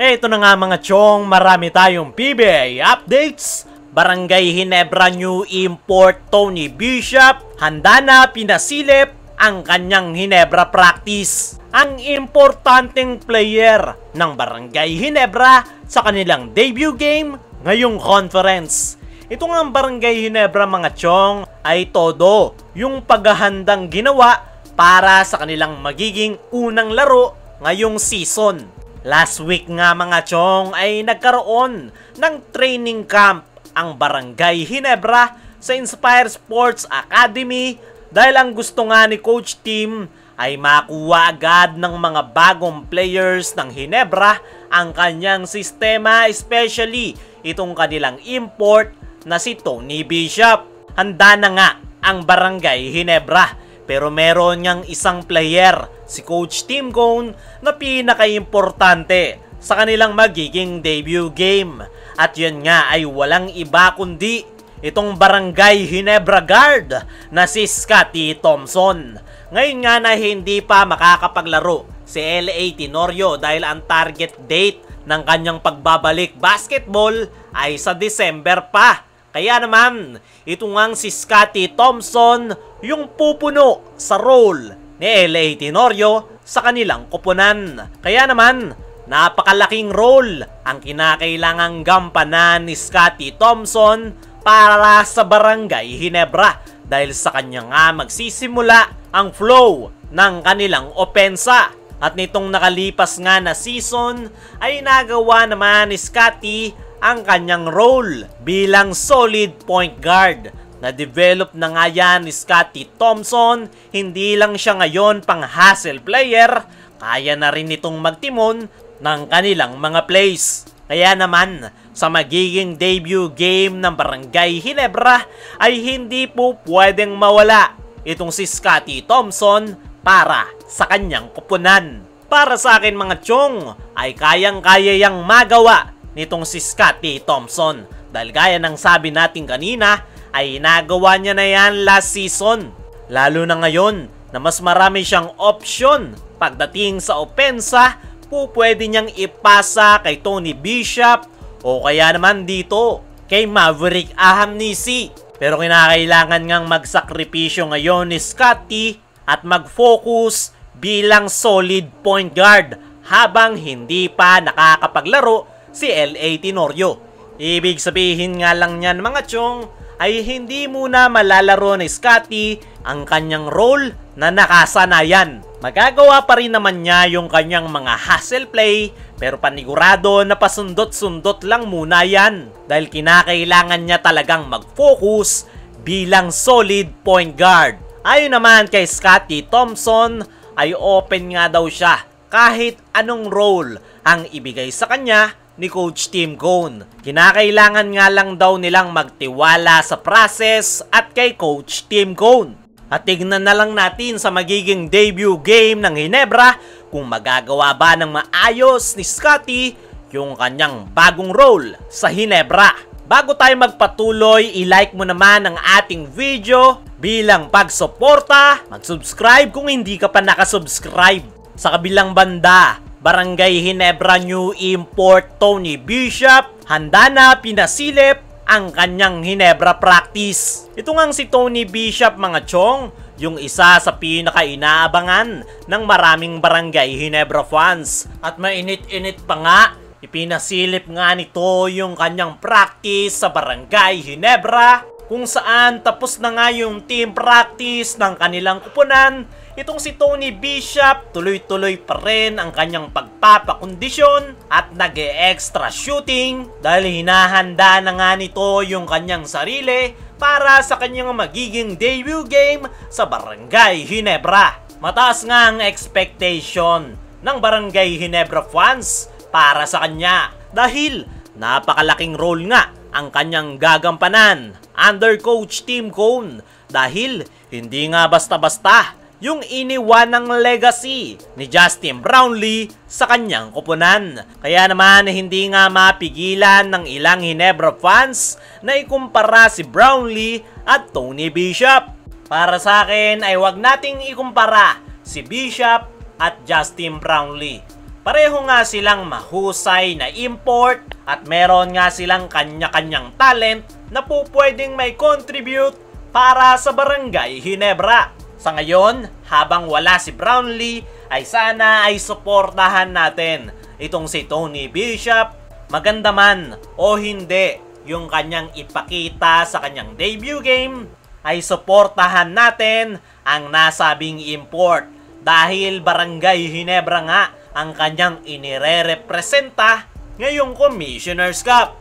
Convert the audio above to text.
Ito na nga mga chong, marami tayong PBA updates. Barangay Ginebra new import Tony Bishop, handa na pinasilip ang kanyang Ginebra practice. Ang importanteng player ng Barangay Ginebra sa kanilang debut game ngayong conference. Ito nga ang Barangay Ginebra mga chong ay todo yung paghahandang ginawa para sa kanilang magiging unang laro ngayong season. Last week nga mga chong ay nagkaroon ng training camp ang Barangay Ginebra sa Inspire Sports Academy dahil ang gusto nga ni Coach Tim ay makuha agad ng mga bagong players ng Ginebra ang kanyang sistema, especially itong kanilang import na si Tony Bishop. Handa na nga ang Barangay Ginebra pero meron niyang isang player, si Coach Tim Cone, na pinaka-importante sa kanilang magiging debut game. At yan nga ay walang iba kundi itong Barangay Ginebra guard na si Scotty Thompson. Ngayon nga na hindi pa makakapaglaro si L.A. Tenorio dahil ang target date ng kanyang pagbabalik basketball ay sa December pa. Kaya naman, ito ngang si Scotty Thompson yung pupuno sa role ni L.A. Tenorio sa kanilang koponan. Kaya naman, napakalaking role ang kinakailangang gampanan ni Scotty Thompson para sa Barangay Ginebra dahil sa kanya nga magsisimula ang flow ng kanilang opensa. At nitong nakalipas nga na season ay nagawa naman ni Scotty ang kanyang role bilang solid point guard. Na-develop na nga yan ni Scotty Thompson, hindi lang siya ngayon pang hustle player, kaya na rin itong magtimon ng kanilang mga plays. Kaya naman, sa magiging debut game ng Barangay Ginebra ay hindi po pwedeng mawala itong si Scotty Thompson para sa kanyang koponan. Para sa akin mga chong, ay kayang-kaya yang magawa nitong si Scotty Thompson. Dahil gaya ng sabi natin kanina, ay nagawa niya na yan last season. Lalo na ngayon na mas marami siyang option pagdating sa opensa, pwede niyang ipasa kay Tony Bishop o kaya naman dito kay Maverick Ahamnisi. Pero kinakailangan ngang magsakripisyo ngayon ni Scotty at mag-focus bilang solid point guard habang hindi pa nakakapaglaro si L.A. Tenorio. Ibig sabihin nga lang niyan mga chong ay hindi muna malalaro ni Scotty ang kanyang role na nakasanayan. Magagawa pa rin naman niya yung kanyang mga hustle play pero panigurado na pasundot-sundot lang muna yan dahil kinakailangan niya talagang mag-focus bilang solid point guard. Ayon naman kay Scotty Thompson ay open nga daw siya kahit anong role ang ibigay sa kanya ni Coach Tim Cone. Kinakailangan nga lang daw nilang magtiwala sa process at kay Coach Tim Cone. At tignan na lang natin sa magiging debut game ng Ginebra kung magagawa ba ng maayos ni Scotty yung kanyang bagong role sa Ginebra. Bago tayo magpatuloy, i-like mo naman ang ating video bilang pagsuporta. Mag-subscribe kung hindi ka pa nakasubscribe. Sa kabilang banda, Barangay Ginebra new import Tony Bishop, handa na pinasilip ang kanyang Ginebra practice. Ito ngang si Tony Bishop mga chong, yung isa sa pinaka-inaabangan ng maraming Barangay Ginebra fans. At mainit-init pa nga, ipinasilip nga nito yung kanyang practice sa Barangay Ginebra, kung saan tapos na nga yung team practice ng kanilang kupunan. Itong si Tony Bishop, tuloy-tuloy pa rin ang kanyang pagpapakondisyon at nag-e-extra shooting dahil hinahanda na nga nito yung kanyang sarili para sa kanyang magiging debut game sa Barangay Ginebra. Mataas nga ang expectation ng Barangay Ginebra fans para sa kanya dahil napakalaking role nga ang kanyang gagampanan under Coach Tim Cone dahil hindi nga basta-basta yung iniwanang legacy ni Justin Brownlee sa kanyang koponan. Kaya naman hindi nga mapigilan ng ilang Ginebra fans na ikumpara si Brownlee at Tony Bishop. Para sa akin ay wag nating ikumpara si Bishop at Justin Brownlee Pareho nga silang mahusay na import at meron nga silang kanya-kanyang talent na po pwedeng may contribute para sa Barangay Ginebra. Sa ngayon, habang wala si Brownlee, ay sana ay suportahan natin itong si Tony Bishop. Maganda man o hindi yung kanyang ipakita sa kanyang debut game, ay suportahan natin ang nasabing import dahil Barangay Ginebra nga ang kanyang inire-representa ngayong Commissioner's Cup.